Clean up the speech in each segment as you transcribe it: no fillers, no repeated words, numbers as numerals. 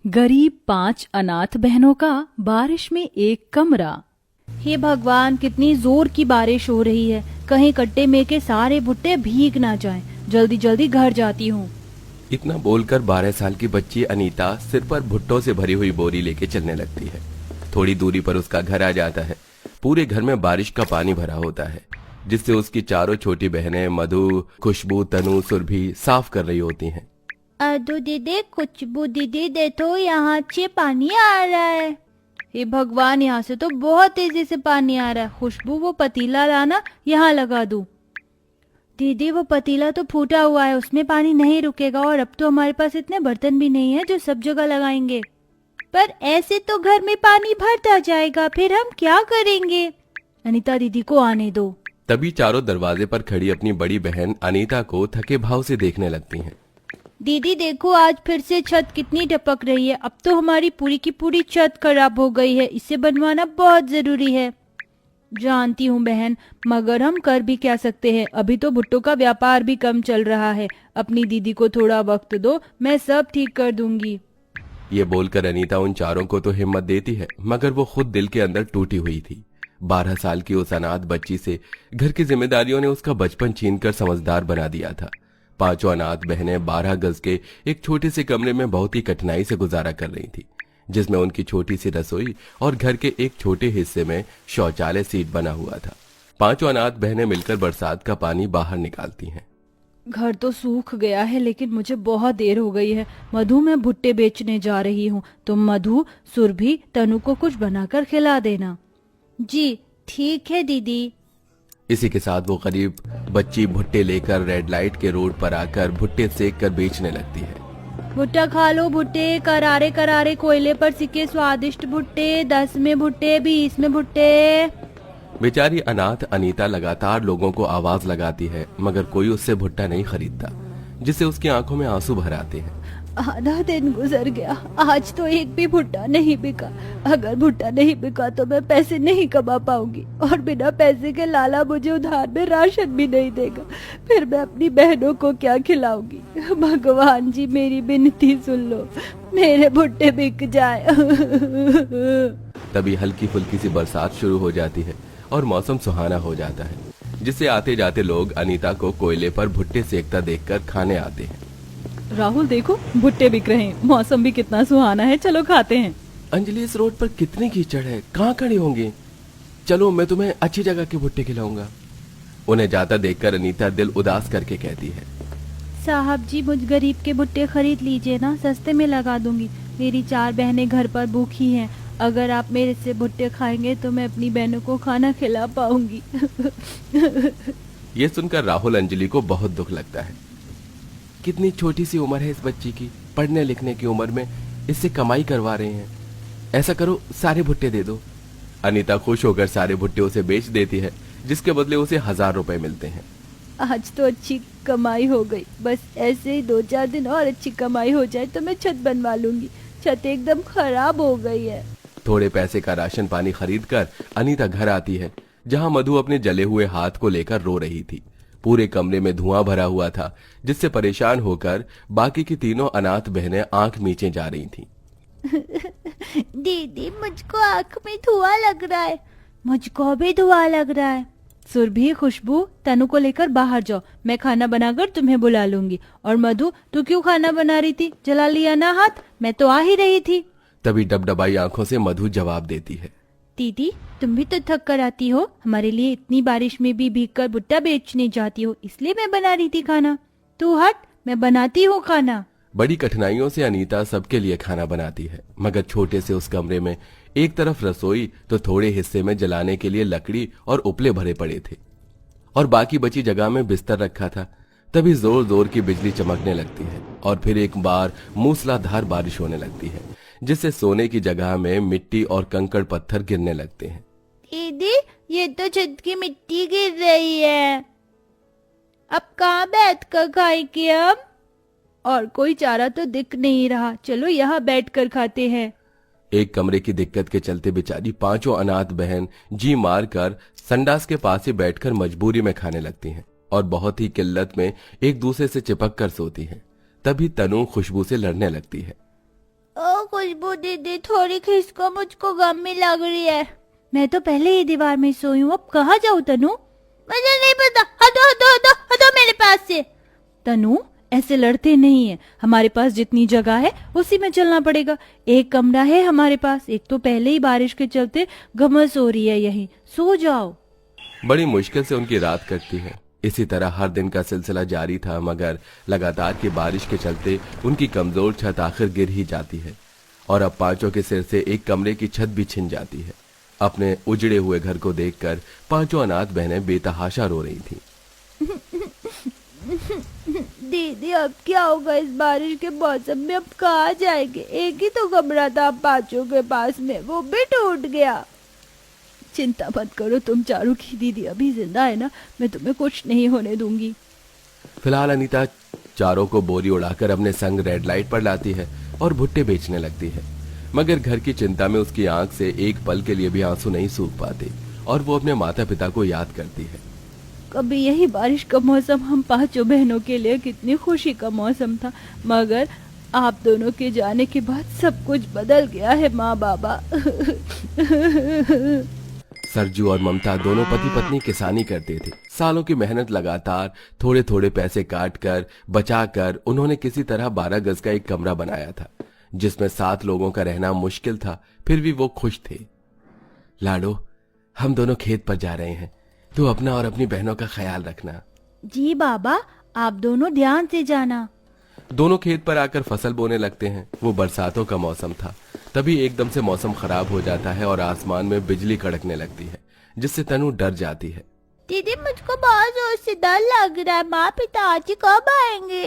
गरीब 5 अनाथ बहनों का बारिश में एक कमरा। हे भगवान, कितनी जोर की बारिश हो रही है। कहीं कट्टे में के सारे भुट्टे भीग ना जाएं। जल्दी जल्दी घर जाती हूँ। इतना बोलकर 12 साल की बच्ची अनीता सिर पर भुट्टों से भरी हुई बोरी लेके चलने लगती है। थोड़ी दूरी पर उसका घर आ जाता है। पूरे घर में बारिश का पानी भरा होता है, जिससे उसकी चारों छोटी बहनें मधु, खुशबू, तनु, सुरभि साफ कर रही होती हैं। अदू दीदी, खुशबू दीदी, देखो यहाँ से पानी आ रहा है। हे भगवान, यहाँ से तो बहुत तेजी से पानी आ रहा है। खुशबू, वो पतीला लाना, यहाँ लगा दूं। दीदी, वो पतीला तो फूटा हुआ है, उसमें पानी नहीं रुकेगा। और अब तो हमारे पास इतने बर्तन भी नहीं है जो सब जगह लगाएंगे। पर ऐसे तो घर में पानी भरता जाएगा, फिर हम क्या करेंगे? अनीता दीदी को आने दो। तभी चारों दरवाजे पर खड़ी अपनी बड़ी बहन अनीता को थके भाव से देखने लगती हैं। दीदी देखो, आज फिर से छत कितनी टपक रही है। अब तो हमारी पूरी की पूरी छत खराब हो गई है। इसे बनवाना बहुत जरूरी है। जानती हूँ बहन, मगर हम कर भी क्या सकते हैं। अभी तो भुट्टो का व्यापार भी कम चल रहा है। अपनी दीदी को थोड़ा वक्त दो, मैं सब ठीक कर दूंगी। ये बोलकर अनीता उन चारों को तो हिम्मत देती है, मगर वो खुद दिल के अंदर टूटी हुई थी। 12 साल की उस अनाथ बच्ची से घर की जिम्मेदारियों ने उसका बचपन छीनकर समझदार बना दिया था। 5 अनाथ बहनें 12 गज के एक छोटे से कमरे में बहुत ही कठिनाई से गुजारा कर रही थी, जिसमें उनकी छोटी सी रसोई और घर के एक छोटे हिस्से में शौचालय सीट बना हुआ था। 5 अनाथ बहनें मिलकर बरसात का पानी बाहर निकालती हैं। घर तो सूख गया है, लेकिन मुझे बहुत देर हो गई है। मधु, मैं भुट्टे बेचने जा रही हूँ। तुम मधु, सुरभि, तनु को कुछ बनाकर खिला देना। जी ठीक है दीदी। इसी के साथ वो गरीब बच्ची भुट्टे लेकर रेड लाइट के रोड पर आकर भुट्टे सेक कर बेचने लगती है। भुट्टा खा लो भुट्टे, करारे करारे कोयले पर सिके स्वादिष्ट भुट्टे। 10 में भुट्टे, 20 में भुट्टे। बेचारी अनाथ अनीता लगातार लोगों को आवाज लगाती है, मगर कोई उससे भुट्टा नहीं खरीदता, जिससे उसकी आंखों में आंसू भर आते हैं। आधा दिन गुजर गया, आज तो एक भी भुट्टा नहीं बिका। अगर भुट्टा नहीं बिका तो मैं पैसे नहीं कमा पाऊंगी, और बिना पैसे के लाला मुझे उधार में राशन भी नहीं देगा। फिर मैं अपनी बहनों को क्या खिलाऊंगी? भगवान जी, मेरी विनती सुन लो, मेरे भुट्टे बिक जाए। तभी हल्की फुल्की सी बरसात शुरू हो जाती है और मौसम सुहाना हो जाता है, जिससे आते जाते लोग अनीता को कोयले पर भुट्टे सेकता देखकर खाने आते हैं। राहुल देखो, भुट्टे बिक रहे हैं। मौसम भी कितना सुहाना है, चलो खाते हैं। अंजलि, इस रोड पर कितनी कीचड़ है, कहाँ खड़े होंगे? चलो, मैं तुम्हें अच्छी जगह के भुट्टे खिलाऊंगा। उन्हें जाता देखकर अनीता दिल उदास करके कहती है, साहब जी, मुझ गरीब के भुट्टे खरीद लीजिए ना, सस्ते में लगा दूंगी। मेरी 4 बहनें घर पर भूखी हैं। अगर आप मेरे से भुट्टे खाएंगे तो मैं अपनी बहनों को खाना खिला पाऊंगी। ये सुनकर राहुल अंजलि को बहुत दुख लगता है। कितनी छोटी सी उम्र है इस बच्ची की, पढ़ने लिखने की उम्र में इससे कमाई करवा रहे हैं। ऐसा करो, सारे भुट्टे दे दो। अनीता खुश होकर सारे भुट्टे उसे बेच देती है, जिसके बदले उसे 1000 रुपए मिलते हैं। आज तो अच्छी कमाई हो गई। बस ऐसे ही 2-4 दिन और अच्छी कमाई हो जाए तो मैं छत बनवा लूंगी। छत एकदम खराब हो गई है। थोड़े पैसे का राशन पानी खरीद कर अनीता घर आती है, जहां मधु अपने जले हुए हाथ को लेकर रो रही थी। पूरे कमरे में धुआं भरा हुआ था, जिससे परेशान होकर बाकी की तीनों अनाथ बहनें आंख मींचे जा रही थीं। दीदी, मुझको आंख में धुआं लग रहा है। मुझको भी धुआं लग रहा है। सुरभि, खुशबू, तनु को लेकर बाहर जाओ, मैं खाना बनाकर तुम्हें बुला लूंगी। और मधु, तू क्यों खाना बना रही थी? जला लिया ना हाथ, मैं तो आ ही रही थी। तभी डबडबाई आंखों से मधु जवाब देती है, दीदी, तुम भी तो थक कर आती हो। हमारे लिए इतनी बारिश में भी भीगकर भुट्टा बेचने जाती हो, इसलिए मैं बना रही थी खाना। तू हट, मैं बनाती हूँ खाना। बड़ी कठिनाइयों से अनीता सबके लिए खाना बनाती है, मगर छोटे से उस कमरे में एक तरफ रसोई तो थोड़े हिस्से में जलाने के लिए लकड़ी और उपले भरे पड़े थे, और बाकी बची जगह में बिस्तर रखा था। तभी जोर जोर की बिजली चमकने लगती है, और फिर एक बार मूसलाधार बारिश होने लगती है, जिससे सोने की जगह में मिट्टी और कंकड़ पत्थर गिरने लगते हैं। दीदी, ये तो छत की मिट्टी गिर रही है। अब कहाँ बैठ कर खाएंगे हम? और कोई चारा तो दिख नहीं रहा। चलो यहाँ बैठकर खाते हैं। एक कमरे की दिक्कत के चलते बेचारी 5 अनाथ बहन जी मार कर संडास के पास ही बैठकर मजबूरी में खाने लगती हैं, और बहुत ही किल्लत में एक दूसरे से चिपक कर सोती हैं। तभी तनु खुशबू से लड़ने लगती है। ओ खुशबू दीदी, थोड़ी खिसको मुझको गमी लग रही है। मैं तो पहले ही दीवार में सोई हूँ, अब कहाँ जाऊँ तनु? मुझे नहीं पता, हटो हटो हटो हटो मेरे पास से। तनु, ऐसे लड़ते नहीं है। हमारे पास जितनी जगह है उसी में चलना पड़ेगा। एक कमरा है हमारे पास, एक तो पहले ही बारिश के चलते घमस हो रही है, यहीं सो जाओ। बड़ी मुश्किल से उनकी रात कटती है। इसी तरह हर दिन का सिलसिला जारी था, मगर लगातार की बारिश के चलते उनकी कमजोर छत आखिर गिर ही जाती है और अब पांचों के सिर से एक कमरे की छत भी छिन जाती है। अपने उजड़े हुए घर को देखकर पांचों अनाथ बहनें बेतहाशा रो रही थीं। दीदी अब क्या होगा इस बारिश के मौसम में? अब कहाँ जाएंगे? एक ही तो कमरा था पांचों के पास में, वो भी टूट गया। चिंता मत करो तुम चारों की, दीदी अभी जिंदा है ना, मैं तुम्हें कुछ नहीं होने दूंगी। फिलहाल अनीता चारों को बोरी उड़ाकर अपने संग रेड लाइट पर लाती है और भुट्टे बेचने लगती है, मगर घर की चिंता में उसकी आंख से एक पल के लिए भी आंसू नहीं सूख पाते और वो अपने माता पिता को याद करती है। कभी यही बारिश का मौसम हम पांचों बहनों के लिए कितनी खुशी का मौसम था, मगर आप दोनों के जाने के बाद सब कुछ बदल गया है माँ बाबा। सरजू और ममता दोनों पति पत्नी किसानी करते थे। सालों की मेहनत लगातार थोड़े थोड़े पैसे काट कर बचा कर उन्होंने किसी तरह 12 गज का एक कमरा बनाया था, जिसमें 7 लोगों का रहना मुश्किल था, फिर भी वो खुश थे। लाडो, हम दोनों खेत पर जा रहे हैं, तू अपना और अपनी बहनों का ख्याल रखना। जी बाबा, आप दोनों ध्यान से जाना। दोनों खेत पर आकर फसल बोने लगते हैं। वो बरसातों का मौसम था। तभी एकदम से मौसम खराब हो जाता है और आसमान में बिजली कड़कने लगती है, जिससे तनु डर जाती है। दीदी मुझको बहुत जोर से डर लग रहा है, माँ पिताजी कब आएंगे?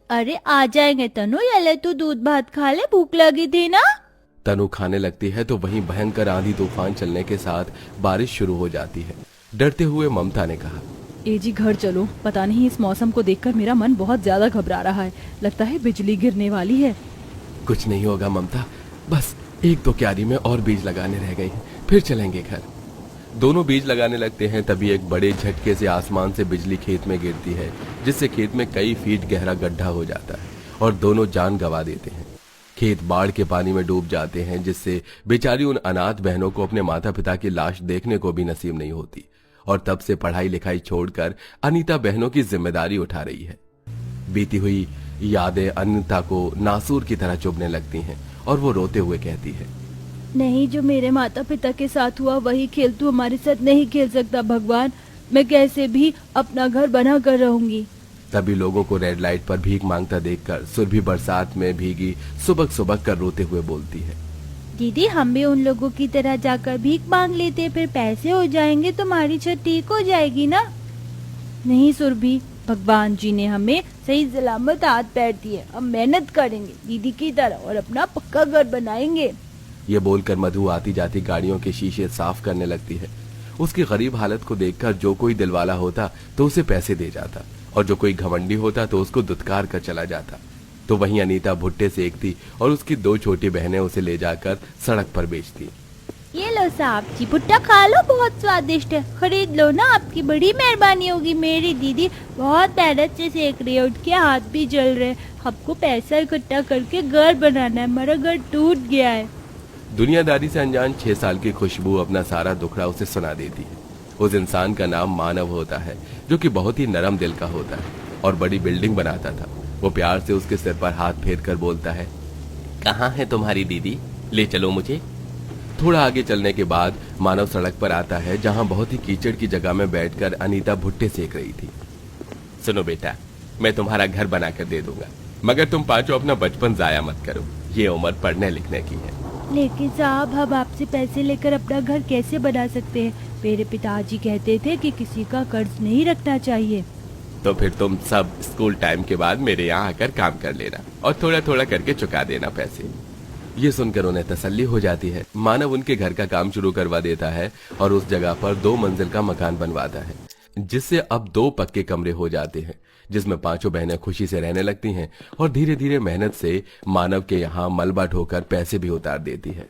अरे आ जाएंगे तनु, ये ले तू दूध भात खा ले, भूख लगी थी ना। तनु खाने लगती है तो वहीं भयंकर आंधी तूफान चलने के साथ बारिश शुरू हो जाती है। डरते हुए ममता ने कहा, ए जी घर चलो, पता नहीं इस मौसम को देखकर मेरा मन बहुत ज्यादा घबरा रहा है, लगता है बिजली गिरने वाली है। कुछ नहीं होगा ममता, बस 1-2 क्यारी में और बीज लगाने रह गई हैं, फिर चलेंगे घर। दोनों बीज लगाने लगते हैं। तभी एक बड़े झटके से आसमान से बिजली खेत में गिरती है, जिससे खेत में कई फीट गहरा गड्ढा हो जाता है और दोनों जान गंवा देते हैं। खेत बाढ़ के पानी में डूब जाते हैं, जिससे बेचारी उन अनाथ बहनों को अपने माता पिता की लाश देखने को भी नसीब नहीं होती। और तब से पढ़ाई लिखाई छोड़कर अनीता बहनों की जिम्मेदारी उठा रही है। बीती हुई यादें अनीता को नासूर की तरह चुभने लगती हैं और वो रोते हुए कहती है, नहीं, जो मेरे माता पिता के साथ हुआ वही खेल तू हमारे साथ नहीं खेल सकता भगवान। मैं कैसे भी अपना घर बना कर रहूंगी। तभी लोगों को रेड लाइट पर भीख मांगता देखकर सुरभि बरसात में भीगी सुबक सुबक कर रोते हुए बोलती है, दीदी हम भी उन लोगों की तरह जाकर भीख मांग लेते, फिर पैसे हो जाएंगे, तुम्हारी छत ठीक हो जाएगी ना। नहीं सुरभि, भगवान जी ने हमें सही सलामत हाथ पैर दिए, हम मेहनत करेंगे दीदी की तरह और अपना पक्का घर बनाएंगे। ये बोलकर मधु आती जाती गाड़ियों के शीशे साफ करने लगती है। उसकी गरीब हालत को देखकर जो कोई दिलवाला होता तो उसे पैसे दे जाता और जो कोई घमंडी होता तो उसको दुत्कार कर चला जाता। तो वहीं अनीता भुट्टे सेकती और उसकी 2 छोटी बहनें उसे ले जाकर सड़क पर बेचती। ये लो साहब जी, भुट्टा खा लो, बहुत स्वादिष्ट है, खरीद लो ना, आपकी बड़ी मेहरबानी होगी। मेरी दीदी बहुत मेहनत से सेक रही है, उनके हाथ भी जल रहे हैं। हमको पैसा इकट्ठा करके घर बनाना है, हमारा घर टूट गया है। दुनियादारी से अनजान 6 साल की खुशबू अपना सारा दुखड़ा उसे सुना देती है। उस इंसान का नाम मानव होता है, जो कि बहुत ही नरम दिल का होता है और बड़ी बिल्डिंग बनाता था। वो प्यार से उसके सिर पर हाथ फेर कर बोलता है, कहाँ है तुम्हारी दीदी, ले चलो मुझे। थोड़ा आगे चलने के बाद मानव सड़क पर आता है, जहाँ बहुत ही कीचड़ की जगह में बैठकर अनीता भुट्टे सेक रही थी। सुनो बेटा, मैं तुम्हारा घर बना कर दे दूंगा, मगर तुम पांचों अपना बचपन जाया मत करो, ये उम्र पढ़ने लिखने की है। लेकिन साहब हम आपसे पैसे लेकर अपना घर कैसे बना सकते हैं? मेरे पिताजी कहते थे कि किसी का कर्ज नहीं रखना चाहिए। तो फिर तुम सब स्कूल टाइम के बाद मेरे यहाँ आकर काम कर लेना और थोड़ा थोड़ा करके चुका देना पैसे। ये सुनकर उन्हें तसल्ली हो जाती है। मानव उनके घर का काम शुरू करवा देता है और उस जगह पर 2 मंजिल का मकान बनवाता है, जिससे अब 2 पक्के कमरे हो जाते हैं, जिसमें पांचों बहनें खुशी से रहने लगती हैं और धीरे धीरे मेहनत से मानव के यहाँ मलबा ढोकर पैसे भी उतार देती है।